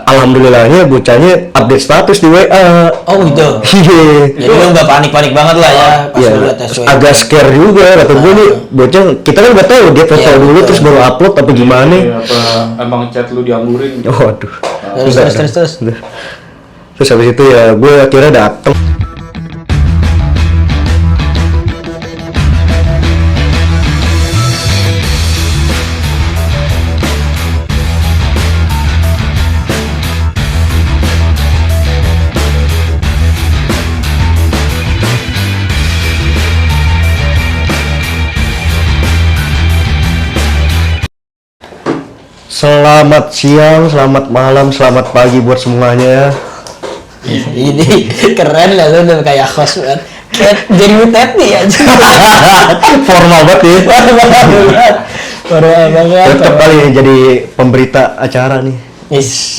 alhamdulillahnya bocahnya update status di WA. Oh gitu. Iya. Jadi lu nggak panik-panik banget lah ya pas Iya, lu liat SW. agak scare juga kata gue nih bocah, kita kan nggak tahu dia foto Iya, dulu betul. terus baru upload apa gimana. Iya, apa emang chat lu dianggurin gitu. Waduh. Terus. Terus habis itu ya gue akhirnya dateng. Selamat siang, selamat malam, selamat pagi buat semuanya. Ini keren lah lu udah kayak host banget. Kayak jadi Teti aja. Formal banget ya. Formal banget. Tetap kali ya jadi pemberita acara nih.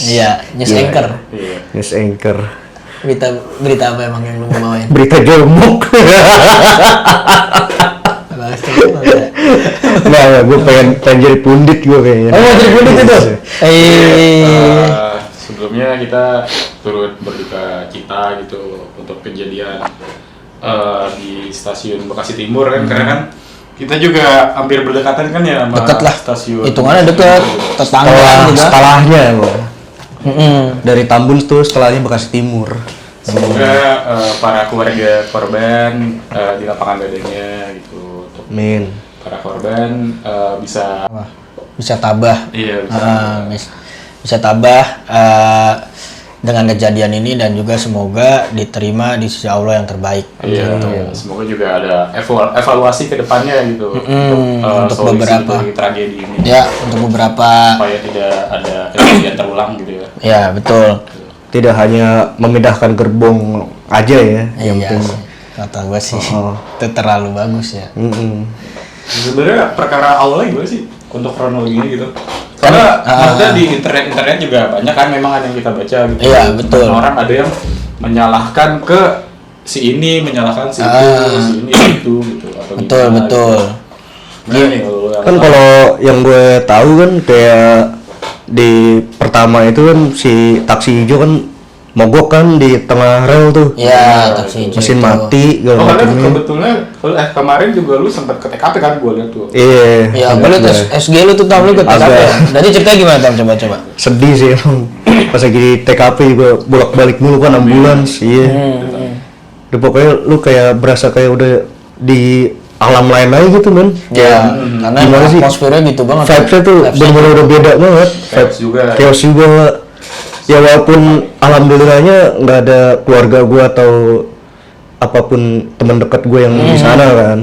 Iya, news anchor. Iya. News anchor. Berita apa emang yang lu mau bawain? Berita gemuk. Nah, gue pengen jadi pundit gue kayaknya. Oh, jadi pundit itu? Sebelumnya kita turut berduka cita gitu untuk kejadian di stasiun Bekasi Timur kan, karena kan kita juga hampir berdekatan kan ya sama Deket lah. stasiun. Hitungannya deket, tetangga juga. Setelahnya gue. Dari Tambun tuh setelahnya Bekasi Timur. Semoga para keluarga korban di lapangan dadanya gitu, untuk Amin. para korban bisa Bisa tabah. iya Bisa tabah dengan kejadian ini, dan juga semoga diterima di sisi Allah yang terbaik. iya, semoga juga ada evaluasi ke depannya gitu untuk solusi beberapa dari tragedi ini ya, untuk beberapa supaya tidak ada kejadian terulang gitu ya. ya betul. Tidak hanya memindahkan gerbong aja ya, yang Iya, penting. kata gue sih Oh. itu terlalu bagus ya. Sebenarnya perkara awalnya gimana sih untuk kronologinya gitu? Karena maksudnya di internet juga banyak kan, memang ada yang kita baca gitu. Iya, betul. Orang ada yang menyalahkan ke si ini, menyalahkan si itu, si ini itu gitu atau Betul, gimana, betul. Gitu. Gimana nih kalau lu yang Kan tahu? kalau yang gue tahu kan kayak di pertama itu kan si taksi hijau kan mogok kan di tengah rel tuh. Ya, taksi hijau Mesin itu. mati Oh, segala karena macamnya. kebetulan kemarin juga lu sempat ke TKP kan, gue lihat tuh. Iya. Ya, gue liat SG lu tuh Tam, lu ke TKP. Agak. Jadi ceritanya gimana Tam, coba. Sedih sih emang. Pas lagi di TKP juga bolak-balik mulu kan ambulans. Iya. Udah pokoknya lu kayak berasa kayak udah di alam lain aja gitu men. Ya, karena Gimana sih? atmosfernya gitu banget. Vibes-nya tuh bener-bener udah beda banget. Chaos juga. Chaos juga. Ya walaupun alhamdulillahnya nggak ada keluarga gue atau apapun teman dekat gue yang di sana kan.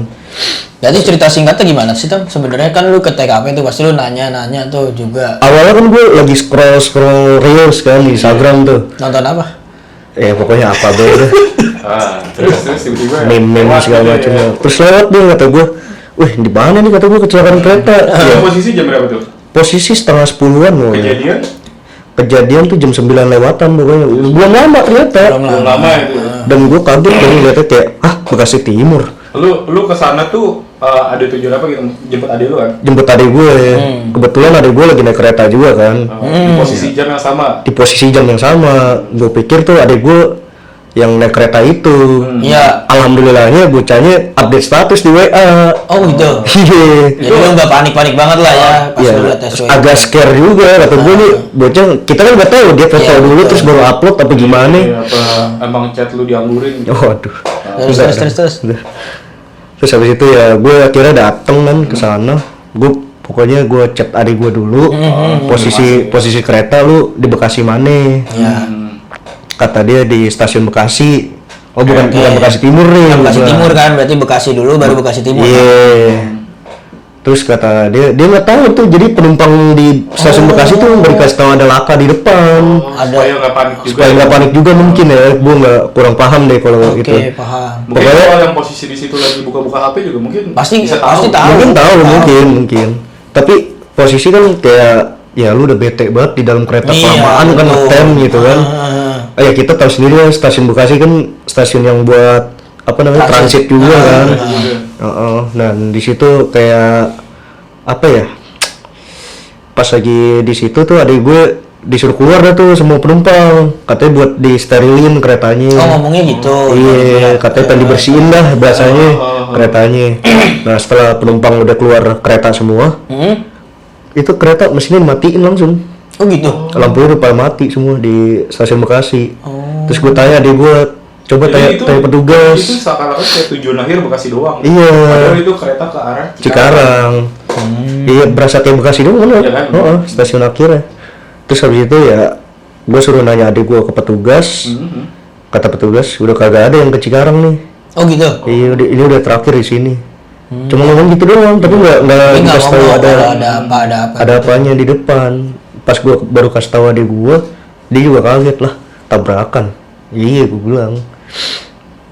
Jadi cerita singkatnya gimana sih Tam? Sebenarnya kan lu ke TKP tuh pasti lu nanya-nanya tuh juga. Awalnya kan gue lagi scroll reels kan di Instagram tuh. Nonton apa? Ya pokoknya apa be udah. Terus tiba-tiba Meme lewat segala gitu ya. macamnya. Terus lewat deh kata gue, wih di mana nih kata gue kecelakaan kereta. Ya, Posisi jam berapa tuh? posisi setengah 10-an loh. Kejadian tuh jam 9 lewatan pokoknya. Belum lama ternyata. Belum lama itu. Dan gue kaget kan liatnya kayak, Bekasi Timur. Lu kesana tuh ada tujuan apa gitu? Jemput adik lu kan? Jemput adik gue ya. Kebetulan adik gue lagi naik kereta juga kan. Di posisi jam yang sama. Di posisi jam yang sama. Gue pikir tuh adik gue yang naik kereta itu. Iya. Alhamdulillahnya bocahnya update status di WA. Oh gitu. Iya. Jadi lu nggak panik-panik banget lah ya pas Ya, lu liat SW. agak scare juga kata gue nih bocah, kita kan nggak tahu dia foto Iya, dulu betul. terus baru upload apa gimana. Iya, apa emang chat lu dianggurin? Waduh. Terus. Terus habis itu ya gue akhirnya dateng kan ke sana. Gue pokoknya gue chat adik gue dulu. Posisi kereta lu di Bekasi mana? Ya. Kata dia di stasiun Bekasi. Oh bukan Bekasi Timur nih. Bekasi Gua. Timur kan, berarti Bekasi dulu baru Bekasi Timur. Iya. Terus kata dia nggak tahu tuh, jadi penumpang di stasiun Bekasi tuh nggak dikasih tahu ada laka di depan. Supaya nggak panik juga. Supaya nggak panik juga mungkin ya. Gue nggak kurang paham deh kalau Oke, gitu. paham. Mungkin Pokoknya- kalau yang posisi di situ lagi buka-buka HP juga mungkin Pasti bisa tahu. Mungkin tahu, mungkin. Tapi posisi kan kayak ya lu udah bete banget di dalam kereta kelamaan kan betul. ngetem gitu kan. Ya kita tahu sendiri ya stasiun Bekasi kan stasiun yang buat apa namanya transit juga kan. Dan di situ kayak apa ya? Pas lagi di situ tuh adik gue disuruh keluar dah tuh semua penumpang, katanya buat disterilin keretanya. Oh ngomongnya gitu. Iya, katanya pengen dibersihin dah bahasanya keretanya. Nah setelah penumpang udah keluar kereta semua, itu kereta mesinnya matiin langsung. Oh gitu. Lampunya udah pada mati semua di stasiun Bekasi. Terus gue tanya adik gue, coba Jadi tanya petugas. Itu seakan-akan kayak tujuan akhir Bekasi doang. Iya. Padahal itu kereta ke arah Cikarang. Iya, berasa kayak Bekasi doang kan? Iya kan? Stasiun akhirnya. Terus habis itu ya, gue suruh nanya adik gue ke petugas. Kata petugas, udah kagak ada yang ke Cikarang nih. Oh gitu. Iya, ini udah terakhir di sini. Cuma ngomong gitu doang, tapi nggak Tapi nggak dikasih tahu ngomong ada kalau ada apa. ada apanya di depan. Pas gue baru kasih tahu adik gue, dia juga kaget lah, tabrakan. Iya, gue bilang.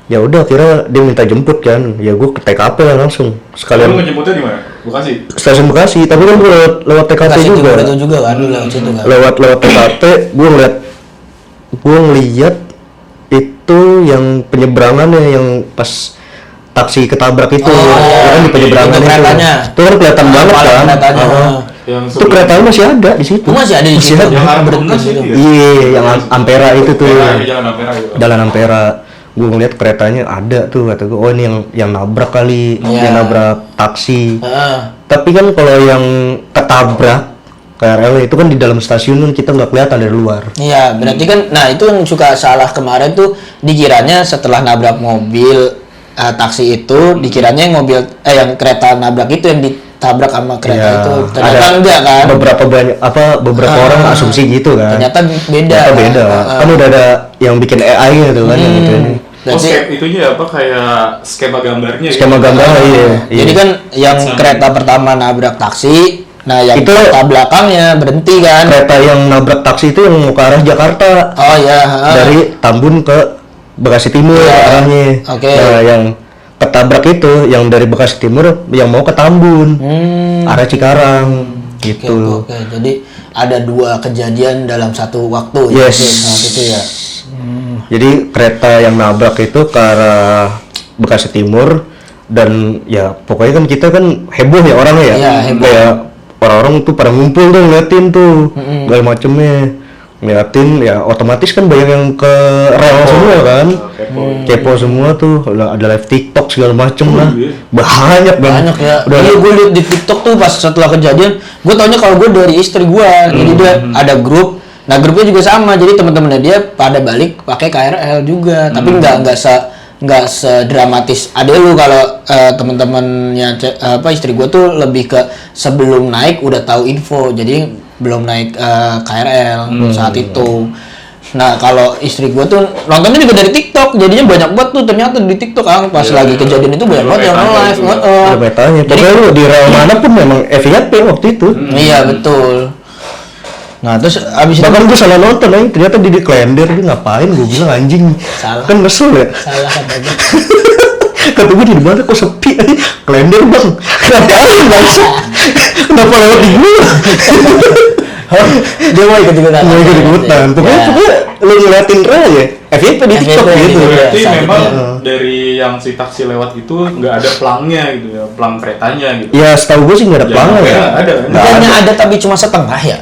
Ya udah, akhirnya dia minta jemput kan. Ya gue ke TKP lah langsung. Lu Sekalian ngejemputnya di mana? Bekasi. stasiun Bekasi, tapi kan gue lewat TKP Kasih juga. itu juga kan, lu lewat situ kan. Lewat TKP, gue ngeliat itu yang penyeberangannya yang pas taksi ketabrak itu, ya kan di penyeberangan itu keretanya. itu kan kelihatan banget Paling kan. keretanya. Yang Itu keretanya masih ada di situ. Oh, masih ada di situ. yang arah Berhenti Perumnas gitu. itu ya? Iya, yang Ampera itu tuh. Jalan Ampera gitu. Jalan Ampera. Gue ngeliat keretanya ada tuh, kata gue, oh ini yang nabrak kali, yang nabrak taksi. Tapi kan kalau yang ketabrak KRL itu kan di dalam stasiun kan kita nggak kelihatan dari luar. Iya, berarti kan, nah itu yang suka salah kemarin tuh dikiranya setelah nabrak mobil taksi itu dikiranya yang yang kereta nabrak itu yang ditabrak sama kereta Iya, itu. Ternyata enggak kan? Beberapa orang asumsi gitu kan. Ternyata beda. Ternyata beda. Kan udah ada yang bikin AI gitu kan yang gitu. Berarti itunya apa kayak skema gambarnya. Skema gambar iya. jadi kan yang kereta pertama nabrak taksi, nah yang Itu- kereta belakangnya berhenti kan? Kereta yang nabrak taksi itu yang mau ke arah Jakarta. Oh ya. Dari Tambun ke Bekasi Timur arahnya. Oke. Nah, yang ketabrak itu yang dari Bekasi Timur yang mau ke Tambun. Arah Cikarang gitu. Oke. Jadi ada dua kejadian dalam satu waktu Yes. ya saat itu ya. Jadi kereta yang nabrak itu ke arah Bekasi Timur dan ya pokoknya kan kita kan heboh ya orangnya ya. Iya, heboh. Kayak orang-orang tuh pada ngumpul tuh ngeliatin tuh segala macemnya. Ngeliatin ya otomatis kan banyak yang ke rel semua kan. Kepo semua tuh, ada live TikTok segala macem lah. Banyak Banyak ya. Udah Iya, gue liat di TikTok tuh pas setelah kejadian, gue taunya kalau gue dari istri gue, jadi dia ada grup. Nah grupnya juga sama, jadi teman-temannya dia pada balik pakai KRL juga, tapi nggak sedramatis ada lu kalau teman-temannya istri gue tuh lebih ke sebelum naik udah tahu info, jadi belum naik KRL saat itu. Nah kalau istri gue tuh nontonnya juga dari TikTok, jadinya banyak banget tuh ternyata di TikTok kan pas lagi kejadian itu banyak banget yang live. Ada metanya. Pokoknya lu di rel mana pun memang FYP waktu itu. Iya betul. Nah terus abis itu Bahkan gue salah nonton aja, ternyata di kalender dia ngapain, gue bilang anjing. Salah. Kan kesel ya. salah kata gue. Kata gue di mana kok sepi aja. Kalender bang. Ngapain bang? Kenapa lewat di gue? Dia mau ikut-ikutan. Mau ikut-ikutan. Pokoknya lu ngeliatin rel ya. FYP di TikTok FYP gitu. gitu. Berarti Saat memang itu. dari yang si taksi lewat itu nggak ada pelangnya gitu ya, pelang keretanya gitu. Ya setahu gue sih nggak ada Ya, pelangnya ya. nggak ada. Nggak Bukannya ada. ada tapi cuma setengah ya?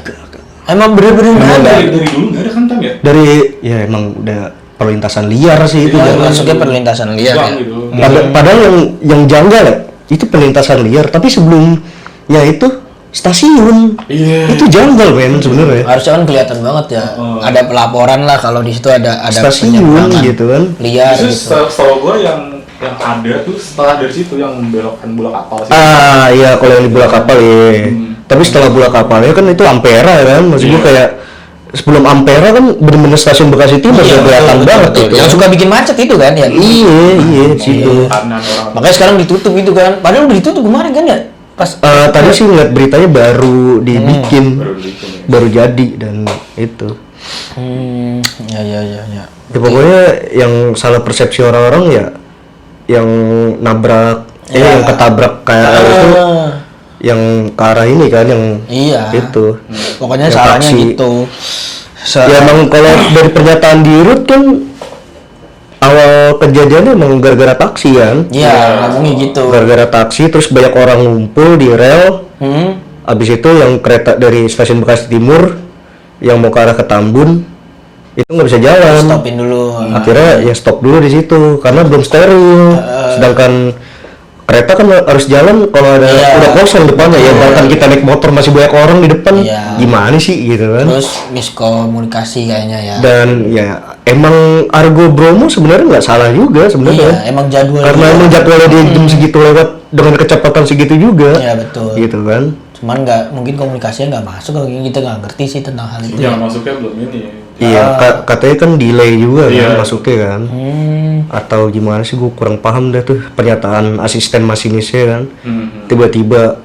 Emang bener-bener nggak Emang ada. dari dulu nggak ada kan Tam ya? Dari ya emang udah perlintasan liar sih itu. Iya, Jangan. Masuknya perlintasan liar Bang, ya. gitu. Padahal yang janggal ya, itu perlintasan liar, tapi sebelumnya itu stasiun. Iya. Itu janggal men sebenarnya. Harusnya kan kelihatan banget ya. Ada pelaporan lah kalau di situ ada Stasiun penyeberangan gitu kan. liar Justru gitu. setahu gue yang ada tuh setelah dari situ yang membelokkan bola kapal sih. Ah iya, kalau yang di bola kapal ya. Tapi setelah bola kapalnya kan itu Ampera kan, maksud gue kayak sebelum Ampera kan bener-bener stasiun Bekasi Timur Iya, udah kelihatan betul, banget betul. itu. Yang suka bikin macet itu kan ya. Iya situ. Kanan orang. Makanya sekarang ditutup itu kan. Padahal udah ditutup kemarin kan ya. Pas Tadi sih ngeliat beritanya baru dibikin, Baru dibikin, ya. baru jadi dan itu. ya. Ya pokoknya yang salah persepsi orang-orang ya yang nabrak, yang ketabrak KRL itu yang ke arah ini kan yang Iya. itu. Pokoknya Yang salahnya taksi. gitu. Ya emang kalau dari pernyataan di Rut kan awal kejadiannya emang gara-gara taksi kan. Iya, ngomongnya gitu. Gara-gara taksi terus banyak orang ngumpul di rel. Hmm. Abis itu yang kereta dari stasiun Bekasi Timur yang mau ke arah ke Tambun itu nggak bisa jalan. Stopin dulu. Akhirnya ya stop dulu di situ karena belum steril. Sedangkan kereta kan harus jalan kalau ada udah kosong depannya ya. Bahkan kita naik motor masih banyak orang di depan. Gimana sih gitu kan? Terus miskomunikasi kayaknya ya. Dan ya emang Argo Bromo sebenarnya nggak salah juga sebenarnya. Iya, emang jadwal. Karena emang jadwalnya di jam segitu lewat dengan kecepatan segitu juga. Iya betul. Gitu kan? Cuman nggak mungkin komunikasinya nggak masuk kalau kita nggak ngerti sih tentang hal itu. Yang masuknya belum ini. Iya, katanya kan delay juga kan masuknya kan. Atau gimana sih, gue kurang paham deh tuh pernyataan asisten masinisnya kan. Tiba-tiba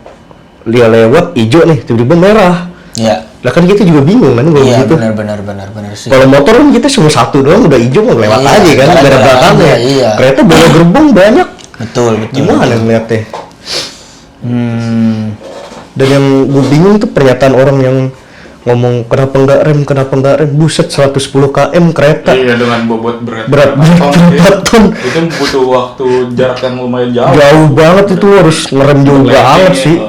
dia lewat hijau nih, tiba-tiba merah. Iya. Lah kan kita juga bingung kan kalau Iya, gitu. benar sih. Kalau motor kan kita cuma satu doang udah hijau mau lewat aja kan, nggak ada belakangnya. Iya. Kereta banyak gerbong banyak. Betul. Gimana ngeliatnya? Dan yang gue bingung tuh pernyataan orang yang ngomong kenapa nggak rem, buset 110 km kereta. Iya, dengan bobot berat ton. Itu butuh waktu jarak yang lumayan jauh. Jauh banget itu, harus ngerem jauh banget sih.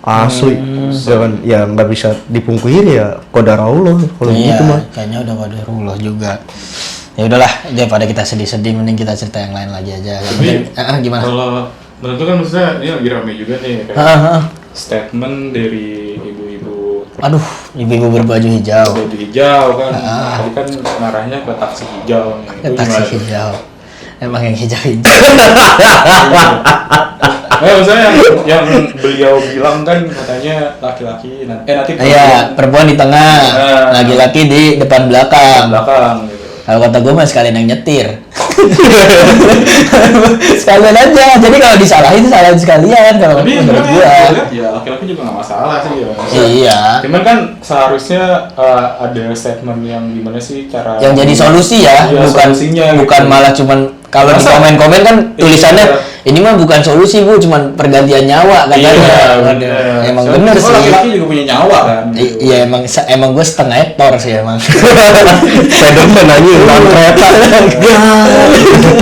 Asli. Jangan ya nggak bisa dipungkiri ya, qadarullah kalau gitu mah. Kayaknya udah qadarullah juga. Ya udahlah, daripada kita sedih-sedih mending kita cerita yang lain lagi aja. Tapi Gimana? kalau menurut kan maksudnya ini lagi rame juga nih kayak statement dari ibu-ibu. Aduh, ibu-ibu berbaju hijau. Baju hijau kan. Tadi kan ngarahnya ke taksi hijau nih. Itu Taksi gimana? hijau. Emang yang hijau-hijau. Maksudnya yang beliau bilang kan katanya laki-laki nanti Iya, perempuan di tengah, laki-laki di depan belakang. Belakang gitu. Kalau kata gue mah sekalian yang nyetir. Sekalian aja. Jadi kalau disalahin salahin sekalian kalau Tapi menurut sebenarnya gua. lihat ya laki-laki juga nggak masalah sih ya. Iya. Cuman kan seharusnya ada statement yang gimana sih cara Yang jadi solusi ya, Iya, bukan solusinya bukan gitu. malah cuman kalau di Masa- komen-komen kan tulisannya ini mah bukan solusi Bu, cuman pergantian nyawa katanya. bener. Emang Soalnya bener sih. laki-laki juga punya nyawa kan. Iya emang gue setengah ekor sih emang. Spiderman aja lawan kereta.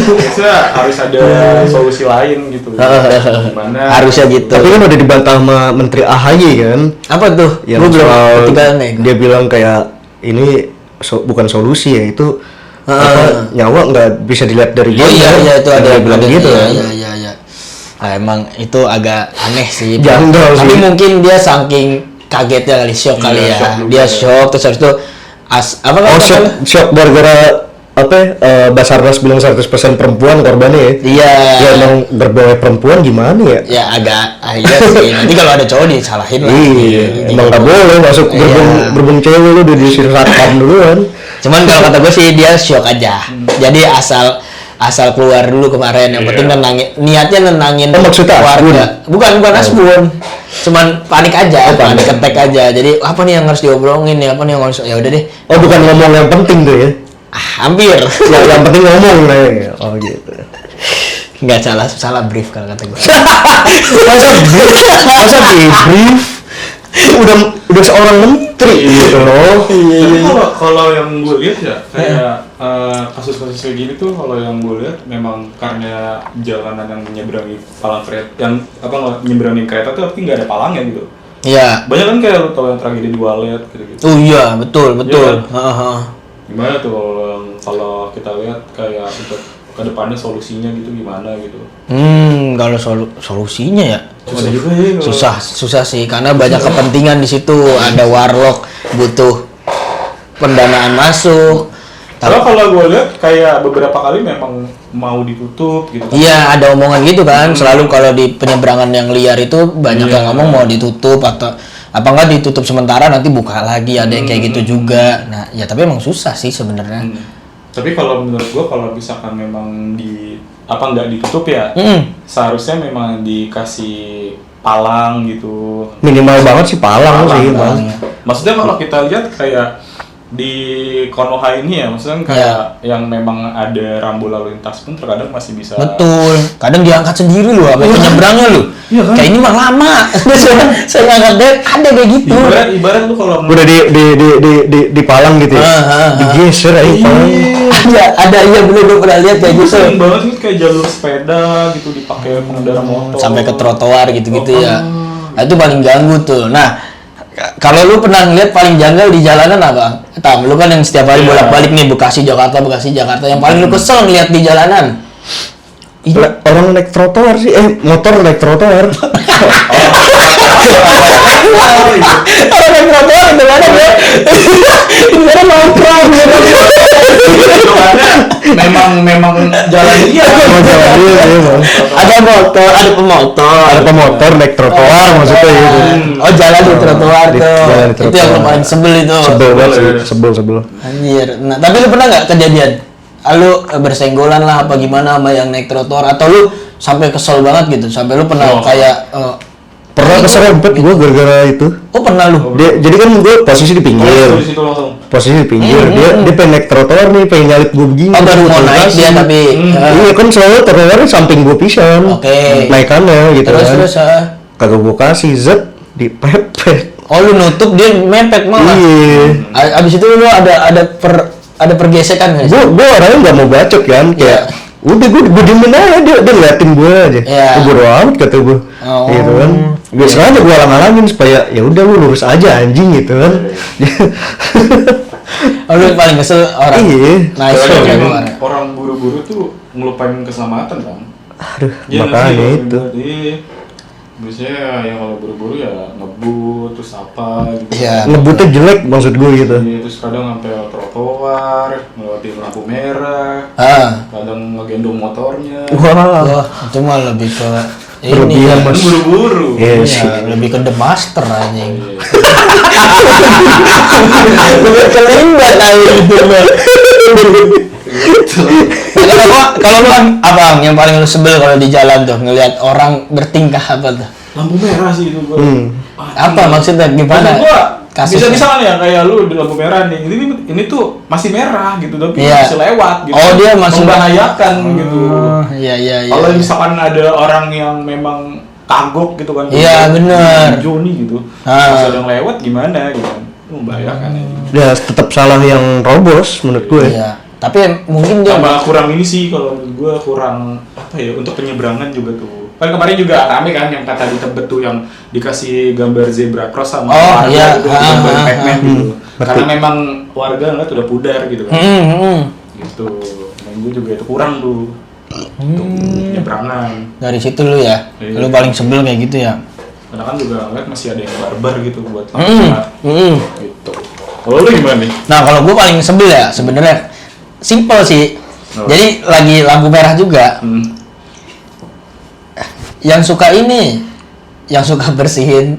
Biasanya harus ada solusi lain gitu. Gimana? Harusnya gitu. Tapi kan udah dibantah sama Menteri AHY kan. Apa tuh? Yang Gue belum soal ketinggalan nih. dia bilang kayak ini bukan solusi ya, itu apa, nyawa nggak bisa dilihat dari Oh gender. iya itu ada Dia bilang gitu kan. Iya. Nah, emang itu agak aneh sih. Janggal sih. Tapi mungkin dia saking kagetnya kali, shock kali ya. shock juga. Dia shock terus habis itu apa Oh, shock gara-gara apa Basarnas bilang 100% perempuan korbannya ya. Iya. Ya emang berbau perempuan gimana ya? Ya agak iya sih. Nanti kalau ada cowok disalahin lah. Iya, emang nggak boleh masuk Iya. gerbong cewek lu udah disiratakan duluan. Cuman kalau kata gue sih dia shock aja. Jadi asal keluar dulu kemarin. Yang penting niatnya nenangin Oh, maksudnya keluarga. Bukan asbun. Cuman panik aja, panik attack aja. Jadi apa nih yang harus diobrolin nih? Apa nih yang harus ya udah deh. Oh, bukan ngomong yang penting tuh ya. Hampir. Ya, yang penting ngomong lah. Oh gitu. Nggak salah brief kalau kata gue. Masa debrief? Udah seorang menteri gitu loh. Tapi kalau yang gue lihat ya kayak kasus-kasus kayak gini tuh kalau yang gue lihat memang karena jalanan yang menyeberangi palang kereta yang menyeberangi kereta tuh tapi nggak ada palangnya gitu. Iya. Banyak kan kayak lo tau yang tragedi di Walet gitu-gitu. Oh iya, betul. Iya. Heeh. Gimana tuh kalau kita lihat kayak untuk kedepannya solusinya gitu gimana gitu? Kalau solusinya ya Susah juga ya. susah sih karena banyak kepentingan di situ. Ada warlock butuh pendanaan masuk. Kalau gue lihat kayak beberapa kali memang mau ditutup gitu. Iya, ada omongan gitu kan. Selalu kalau di penyeberangan yang liar itu banyak yang ngomong mau ditutup atau apa enggak ditutup sementara nanti buka lagi, ada yang kayak gitu juga. Nah, ya tapi emang susah sih sebenarnya. Tapi kalau menurut gue kalau misalkan memang nggak ditutup ya, seharusnya memang dikasih palang gitu. Minimal banget sih palang sih, Bang. Maksudnya kalau kita lihat kayak di Konoha ini ya, maksudnya kayak yang memang ada rambu lalu lintas pun terkadang masih bisa. Betul. Kadang diangkat sendiri loh, apa penyeberangnya loh. Kayak ini mah lama. Saya angkat deh, ada kayak gitu. Ibarat lu kalau Udah di palang gitu ya. Digeser aja palang. Ada iya bener gue pernah lihat kayak gitu. sering banget sih kayak jalur sepeda gitu dipakai pengendara motor Sampai ke trotoar gitu-gitu ya. Nah, itu paling ganggu tuh. Nah, Kalau lu pernah ngeliat paling janggal di jalanan apa? Tam, lu kan yang setiap hari bolak-balik nih Bekasi Jakarta. Yang paling lu kesel ngeliat di jalanan? Orang naik trotoar sih, motor naik trotoar. Orang naik trotoar di mana ya? Di mana nongkrong? memang jalan dia. Ada motor, ada pemotor Naik trotoar maksudnya gitu. Oh, jalan di trotoar Jalan di tuh. Itu yang trotoar. paling sebel itu. Sebel banget, sebel. Anjir. Nah, tapi lu pernah nggak kejadian? Lu bersenggolan lah apa gimana sama yang naik trotoar, atau lu sampai kesel banget gitu? Sampai lu pernah kayak Pernah keserempet gue gara-gara itu. oh pernah lu? Jadi kan gue posisi di pinggir. Di situ langsung. Posisi di pinggir. Dia pengen naik trotoar nih, pengen nyalip gue begini. Oh, baru mau naik dia tapi Iya kan selalu trotoarnya samping gue pisan. Oke. Naikannya gitu terus kan. Kagak gue kasih zet dipepet. oh lu nutup dia mepet malah. Iya. Abis itu lu ada pergesekan nggak sih? Gue orangnya nggak mau bacot kan, kayak udah gue diemin aja, dia ngeliatin gue aja. Gue bodo amat kata gue, gitu kan. Biasanya gue alang-alangin supaya ya udah lu lurus aja anjing gitu kan. Oh, lu paling kesel orang. Iya. Nice Soalnya tuh, memang kemarin. orang buru-buru tuh ngelupain keselamatan kan. Aduh, Iya, makanya nanti itu. Biasanya yang kalau buru-buru ya ngebut terus apa gitu. Iya. Ngebutnya jelek maksud gue gitu. Iya, terus kadang sampai trotoar, ngelewatin lampu merah, kadang ngegendong motornya. Wah, itu mah lebih ke ini Berlebihan, ya. Mas. Buru-buru. Iya Iya, sih. lebih ke The Master anjing. Iya. Lebih kelimbat gitu. Kalau lu kan apa yang paling lu sebel kalau di jalan tuh ngelihat orang bertingkah apa tuh? Lampu merah sih itu gua. Apa maksudnya gimana? Maksud gua Kasusnya? bisa ya kayak lu di lampu merah nih. Ini tuh masih merah gitu tapi Iya. masih lewat gitu. Oh, dia masih membahayakan gitu. Iya. Kalau misalkan ada orang yang memang kagok gitu kan. Iya, bener. Joni gitu. Masih ada yang lewat gimana gitu. Membahayakan ya. Ya tetap salah yang robos menurut gue. Iya. Tapi mungkin dia Tambah kurang ini sih kalau menurut gua kurang apa ya untuk penyeberangan juga tuh. Kan kemarin juga rame kan yang kata di Tebet tuh yang dikasih gambar zebra cross sama warga iya. gitu, gambar Pac-Man gitu. Betul. Karena memang warga ngeliat udah pudar gitu kan. Gitu. Dan gue juga itu kurang tuh. Untuk penyeberangan. dari situ lu ya. Iya. Lu paling sebel kayak gitu ya. Karena kan juga ngeliat masih ada yang barbar gitu buat langsat. Gitu. Kalau lu gimana nih? Nah, kalau gue paling sebel ya sebenarnya simple sih. Oh. Jadi lagi lampu merah juga. Yang suka ini, yang suka bersihin,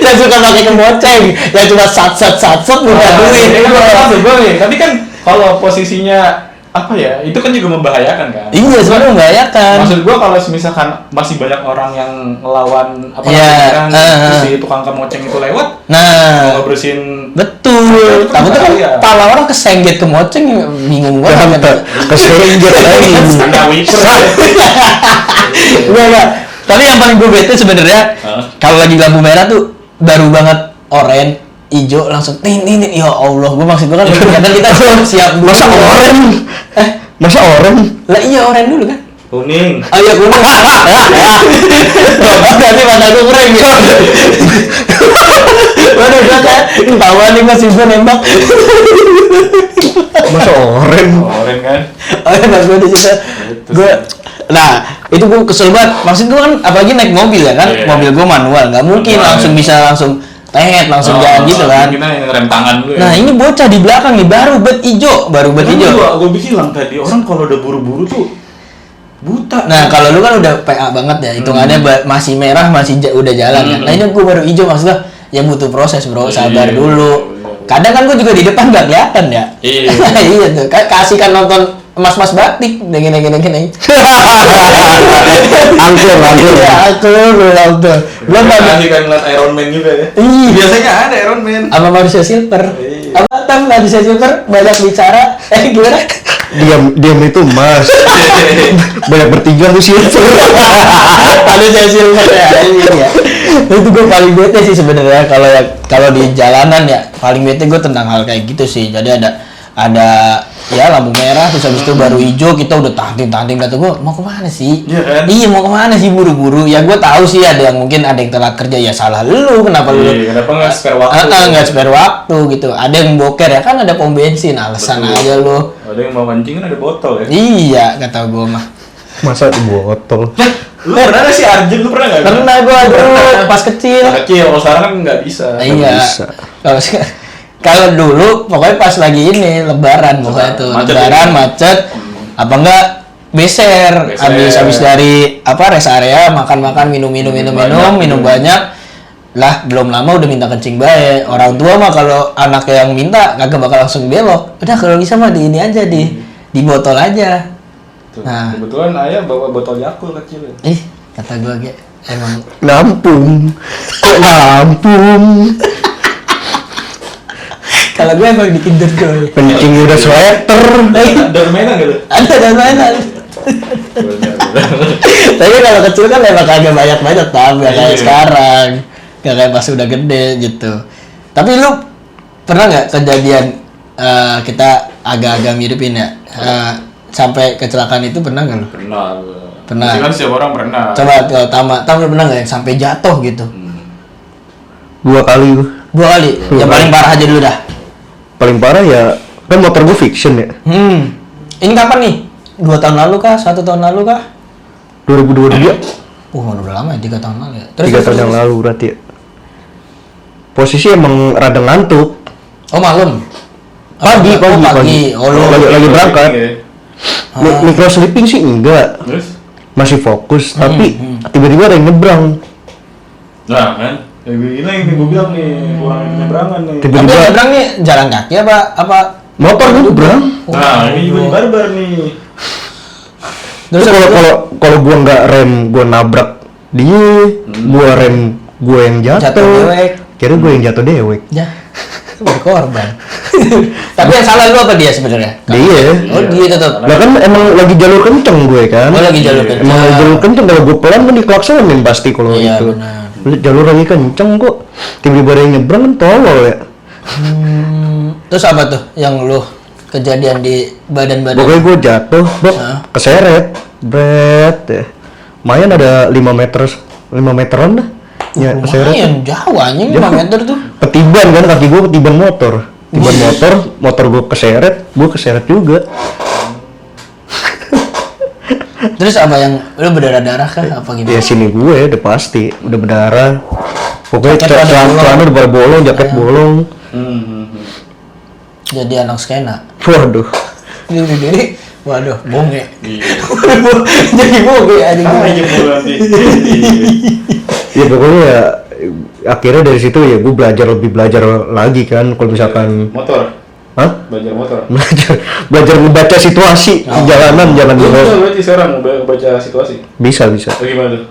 yang suka pakai kemoceng, yang cuma sat bukan duit. Maksud gue nih, tapi kan kalau posisinya apa ya, itu kan juga membahayakan kan. Iya, sebenarnya membahayakan. Maksud gua kalau misalkan masih banyak orang yang ngelawan apa Iya, terus si tukang kemoceng itu lewat, Nah, mau bersihin betul. Takutnya kan bahaya. pala orang kesengget kemoceng, bingung banget. Kesenggit lagi. tanda wiper. Enggak. Tapi yang paling gue bete sebenarnya kalau lagi lampu merah tuh baru banget oranye, hijau langsung tin. Ya Allah, gue maksud gue kan kita siap dulu. Masa orang? Lah iya oranye dulu kan. Kuning. Oh iya kuning. Berarti mata gue keren gitu. Waduh, gue kayak ketahuan nih Mas Ibu nembak. Masa orang? Oren kan. Oh iya, gue di situ. Nah, itu gue kesel banget. Maksud gue kan apalagi naik mobil ya kan, Iya. mobil gue manual, nggak mungkin langsung bisa langsung jalan gitu kan. Kita yang rem tangan dulu ya. Nah, ini bocah di belakang nih baru bet hijau. Gue bilang tadi orang kalau udah buru-buru tuh buta. Nah, kalau lu kan udah PA banget ya, hitungannya masih merah, udah jalan kan. Nah, ini gue baru hijau, maksudnya ya butuh proses bro, sabar Iya, dulu. iya. Kadang kan gue juga di depan nggak kelihatan ya. Iya. Iya tuh, kasihkan nonton mas-mas batik, gini. Angklung. Ya, belum tuh. Belum ada. Tadi kan ngeliat Iron Man juga ya. Iya. Biasanya ada Iron Man. Sama manusia silver. Iya. Apa tam manusia silver banyak bicara? Gimana? Diam itu mas. Banyak bertiga tuh sih. Manusia silver ya. Iya. Itu gue paling bete sih sebenarnya kalau di jalanan ya paling bete gue tentang hal kayak gitu sih. Jadi ada ada ya lampu merah, terus habis itu baru hijau, kita udah tanding kata gue mau kemana sih? Iya kan? Iya mau kemana sih buru-buru? Ya gue tahu sih ada yang mungkin ada yang telat kerja, ya salah lu kenapa lu? Iya, kenapa nggak spare waktu? Nggak spare waktu gitu. Ada yang boker ya kan ada pom bensin, alasan Betul. aja lu. Ada yang mau kencing kan ada botol ya. Iya kata gue mah. Masa di botol? Lu pernah nggak sih Arjen? Lu pernah nggak? Pernah gue dulu pas kecil. Kecil, kalau sekarang kan nggak bisa. Iya. bisa. Kalau dulu pokoknya pas lagi ini lebaran pokoknya tuh. Macet Lebaran ya? macet. Apa enggak beser. Habis dari apa rest area makan minum banyak. Lah belum lama udah minta kencing bae. Orang tua mah kalau anaknya yang minta kagak bakal langsung belok. Udah kalau bisa mah di ini aja di botol aja. Tuh, Nah. kebetulan ayah bawa botol Yakult kecil ya. Ih, kata gua ge emang Nampung. Kok nampung? kalau gue emang bikin doi. Kencing udah sweater. Ada mainan gitu. Ada dan mainan. Tapi kalau kecil kan emang kagak banyak tahu ya kayak Iya. sekarang. Gak kayak pas udah gede gitu. Tapi lu pernah nggak kejadian kita agak-agak miripin ya? Sampai kecelakaan itu pernah nggak lu? Pernah. Pernah. Pasti kan setiap orang pernah. Coba Tama pernah nggak yang sampai jatuh gitu? 2 kali gua. 2 kali. Yang paling parah aja dulu dah. Paling parah ya kan motor gua fiction ya. Ini kapan nih? 2 tahun lalu kah? 1 tahun lalu kah? 2022. Udah lama ya, 3 tahun lalu ya. 3 tahun yang lalu berarti ya. Posisi emang rada ngantuk. Oh malam? Pagi. Oh lu. Lagi berangkat. Micro sleeping sih enggak. Terus? Masih fokus, tapi tiba-tiba ada yang nyebrang. Nah kan, ya gini yang gue bilang nih, kurang nyeberangan nih. Tapi Tiba-tiba yang nyebrang nih jalan kaki apa? motor nyebrang. Nah, ini juga barbar nih. Terus Kalau gua nggak rem, gua nabrak dia, gua rem, gua yang Jatuh jatuh. dewek. Kira gua yang jatuh dewek. ya berkorban. Tapi yang salah lu apa dia sebenarnya? Dia. Oh dia tetap. Lah kan emang lagi jalur kenceng gue kan. Oh lagi jalur kencang. Emang lagi jalur kenceng, kalau gue pelan kan diklaksonin pasti kalau Iya, itu. benar. Jalur lagi kenceng kok. Tiba-tiba ada yang nyebrang kan tolol ya. Terus apa tuh yang lu kejadian di badan-badan? Pokoknya gue jatuh, keseret, bret ya. Lumayan ada 5 meteran dah. Ya, keseret. Lumayan jauh anjing 5 meter tuh. Ketiban kan, kaki gue ketiban motor. Motor gue keseret juga. Terus apa yang lu berdarah-darah kah apa gimana? Ya sini gue udah pasti, udah berdarah. Pokoknya Jaket pada bolong. celana udah pada bolong, jaket bolong. Jadi anak skena. Waduh. Diri. Waduh, bonge. Iya. Jadi bonge anjing. Aja bulan Ya pokoknya ya akhirnya dari situ ya gue lebih belajar lagi kan kalau misalkan motor. hah? Belajar motor. belajar ngebaca situasi di jalanan jangan Lu dulu. bisa berarti sekarang baca situasi. Bisa. Bagaimana tuh?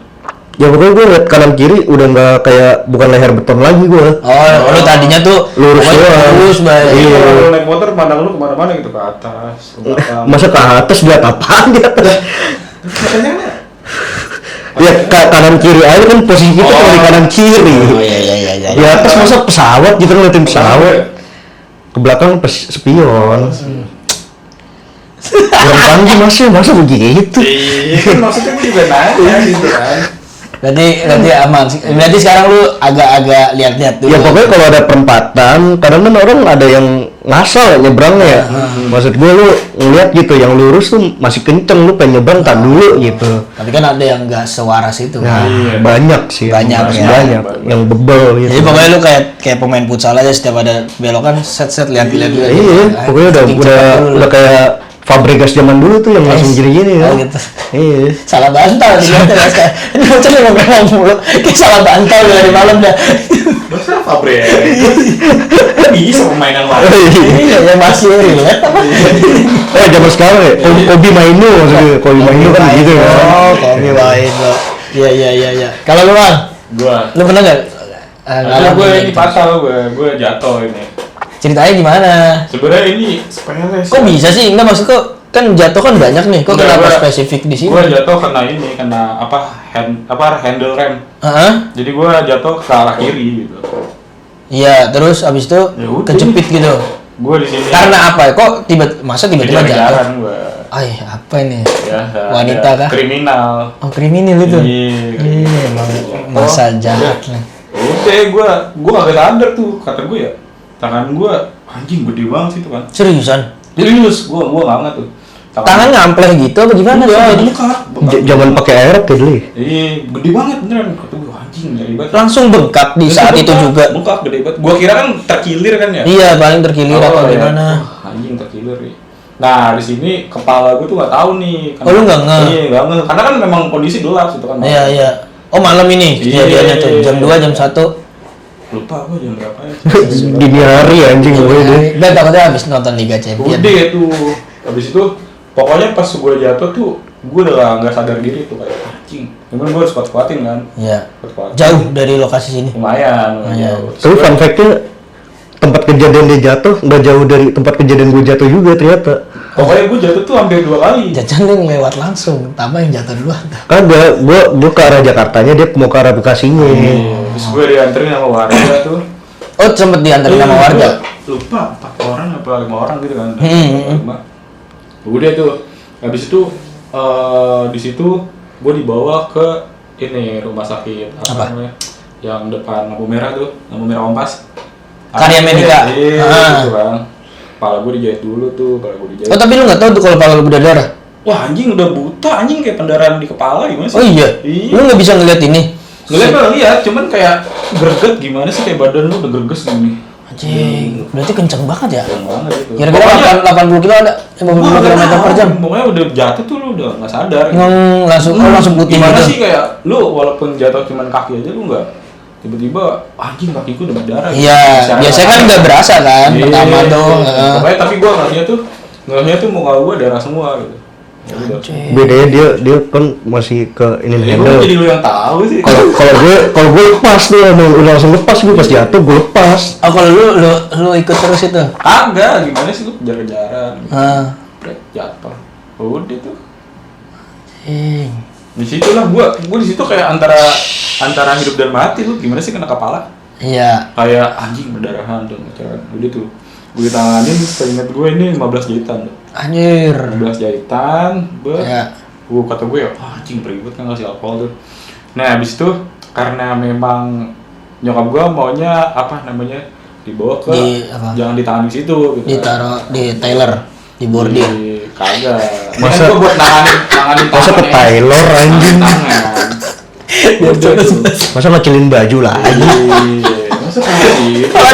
Ya pokoknya gue liat kanan kiri udah nggak kayak bukan leher beton lagi gue. Oh, lu tadinya tuh Lurus pokoknya doang. lurus baik. Iya. Kalau lu naik motor pandang lu kemana-mana gitu ke atas, ke belakang. Masa ke atas lihat apaan di atas? Makanya Ya kanan kiri aja kan posisi kita cuma di kanan kiri. Oh iya. Di atas masa pesawat gitu ngeliatin pesawat. Ke belakang spion. Kurang canggih masa begitu. iya kan maksudnya gue juga nanya gitu kan. Berarti aman sih. Berarti sekarang lu agak-agak lihat-lihat dulu. Ya pokoknya kalau ada perempatan, kadang kan orang ada yang ngasal nyebrangnya ya. Maksud gue lu ngeliat gitu, yang lurus tuh masih kenceng, lu pengen nyebrang tak dulu gitu. Tapi kan ada yang nggak sewaras itu. Nah, Iya. banyak sih. Banyak masih ya. banyak yang bebel gitu. Jadi pokoknya lu kayak pemain futsal aja setiap ada belokan set lihat-lihat dulu. aja. Iya, pokoknya Saking cepat dulu. udah kayak Fabregas zaman dulu tuh yang langsung gini-gini Oh ya. gitu. Iya. Salah bantal dilihatnya ya sekarang. Ini bocah yang ngomong mulu. Kayak salah bantal dari malam dah. Masa Fabre? Bisa permainan lain. Iya, yang masih relate apa? Zaman sekarang ya, Kobe Mainu maksudnya. Kobe Mainu kan gitu kan. Oh, Kobe Mainu. Iya. Kalau lu Bang, Gua. lu pernah nggak? Karena gue ini patah gue jatuh ini. Ceritanya gimana? Sebenarnya ini sepele sih. Kok bisa sih? Enggak maksud kok kan jatuh kan banyak nih. Kok Enggak, kenapa gua- spesifik di sini? Gue jatuh kena handle rem. Heeh. Jadi gue jatuh ke arah kiri gitu. Iya, terus abis itu Ya udah. kejepit gitu. Gue di sini. Karena apa? Kok tiba-tiba jatuh? Kejar-kejaran gue. Ay, apa ini? Ya, Wanita ada kah? kriminal. Oh, kriminal itu. Iya, Emang masa jahat udah. nih. Udah, gue kagak sadar tuh, kata gue ya. Tangan gue anjing gede banget sih tuh kan. Seriusan? Serius, gue nggak nggak tuh. Tangan ngampleh gitu apa gimana sih? Udah, Jadi bengkak. Zaman pakai air kayak dulu ya? Iya, gede banget beneran. Kata gue anjing dari banget. langsung bengkak di saat itu juga. Bengkak gede banget. Gue kira kan terkilir kan ya. Iya, paling terkilir atau ya. gimana. Wah, anjing terkilir ya. Nah, di sini kepala gue tuh nggak tahu nih. Oh, lu nggak ngeh? Iya, nggak ngeh. Karena kan memang kondisi gelap gitu kan. Iya, iya. Oh, malam ini kejadiannya tuh jam 2, jam 1. Lupa gue jam berapa ya. Dini hari anjing gue deh. Dan takutnya habis nonton Liga Champions. Udah itu. Habis itu pokoknya pas gue jatuh tuh gue udah nggak sadar diri tuh kayak anjing. Cuman gue harus kuat-kuatin kan. Iya. Kuat-kuatin. Jauh dari lokasi sini. Lumayan. Lumayan. Jauh. Tapi fun fact-nya tempat kejadian dia jatuh nggak jauh dari tempat kejadian gue jatuh juga ternyata. Pokoknya gue jatuh tuh hampir 2 kali. Jajan dia lewat langsung, tambah yang jatuh duluan. Kagak, gue ke arah Jakartanya, dia mau ke arah Bekasinya. Terus gue dianterin sama warga tuh. Oh, sempet diantarin sama warga. Lupa 4 orang apa 5 orang gitu kan. Hmm. 5. Udah tuh. Habis itu di situ gue dibawa ke ini rumah sakit Apa? namanya? Yang depan lampu merah tuh, lampu merah Kompas. Karya Medika. Iya, Ah. gitu kan. Kepala gue dijahit dulu tuh, kepala gue dijahit. Oh, tapi lu nggak tahu tuh kalau kepala lu berdarah? Wah anjing udah buta anjing kayak pendarahan di kepala gimana sih? Oh iya. Iya. Lu nggak bisa ngeliat ini? Ngeliat gue lihat, cuman kayak greget gimana sih kayak badan lu udah greges gini. Anjing, berarti kenceng banget ya? Kenceng banget gitu. Kira-kira 80 kilo ada? 80 km per jam? Pokoknya udah jatuh tuh lu udah nggak sadar. Langsung putih Gimana gitu. sih kayak lu walaupun jatuh cuman kaki aja lu nggak tiba-tiba anjing kakiku udah berdarah. Iya, Secara biasanya kan perlahan. nggak berasa kan Iya, pertama tuh. Pokoknya tapi gua ngeliatnya tuh muka gua darah semua gitu. Ya udah. Anjing. Bedanya dia kan masih ke ini Ya, gua handle. jadi lu yang tahu sih. Kalau gue lepas tuh, udah langsung lepas gue pas jatuh gue lepas. Oh, kalau lu ikut terus itu? Agak gimana sih lu kejar-kejaran. Ah. Brek, jatuh. Udah tuh. Anjing. Di situ lah gua di situ kayak antara hidup dan mati lu gimana sih kena kepala? Iya. Kayak anjing berdarahan tuh macam udah tuh. Gue tanganin seingat gue ini 15 jahitan tuh. Anjir. 15 jahitan, Ya. kata gue ya, wah anjing beribut kan ngasih alkohol tuh. Nah habis itu karena memang nyokap gue maunya apa namanya dibawa ke Apa? jangan ditahan di situ gitu. Ditaruh di Taylor, di bordir. Kagak. Masa- Masa gue buat nanganin Masa ke tangan ya. Taylor anjing? Tangan. Udah tuh. Masa ngecilin baju lah anjing? Iya, masa kayak gitu. Kalau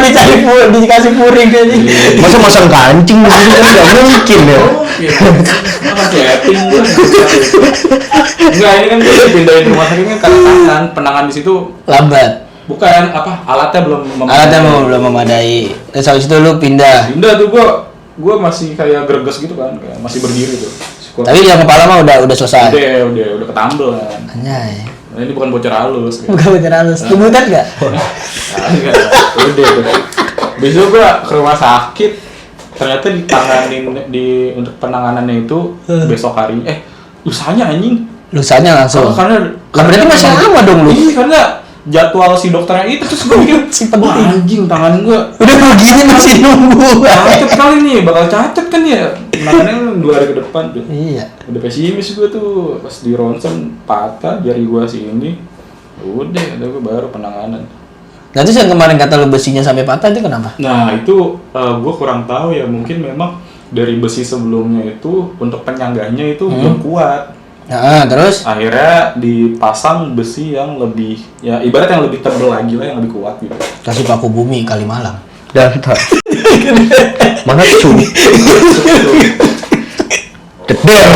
dikasih puring kayak gini. Masa masang kancing gitu kan nggak mungkin ya? Oh, gitu. Masih acting gue. Enggak, ini kan gue dipindahin rumah sakit kan karena tangan penanganan di situ Lambat. bukan apa alatnya belum Alatnya belum memadai. Terus habis itu lu pindah. Pindah tuh gue masih kayak greges gitu kan, kayak masih berdiri tuh. Syukur. Tapi yang kepala mah udah selesai. udah ketambel kan. Anjay. Nah, ini bukan bocor halus. Kayak. Bukan bener halus. Tubutan enggak? Enggak. Udah tuh. Besok gue ke rumah sakit, ternyata ditanganin untuk penanganannya itu besok hari. Lusanya anjing. Lusanya langsung. Karena Berarti masih lama dong lu. Iya, karena jadwal si dokternya itu terus gue mikir Si wah penting. anjing tangan gue Udah begini masih nunggu. cacat kali nih, bakal cacat kan ya. Makanya 2 hari ke depan tuh. Iya. Udah pesimis gue tuh pas di ronsen patah jari gue sini. Udah, ada gue baru penanganan. Nah, terus yang kemarin kata lu besinya sampai patah itu kenapa? Nah itu gue kurang tahu ya, mungkin memang dari besi sebelumnya itu untuk penyangganya itu belum kuat. Nah, terus Akhirnya dipasang besi yang lebih, ya ibarat yang lebih tebal lagi lah, yang lebih kuat gitu. kasih paku bumi Kalimalang. Dan mana cu? Ceder,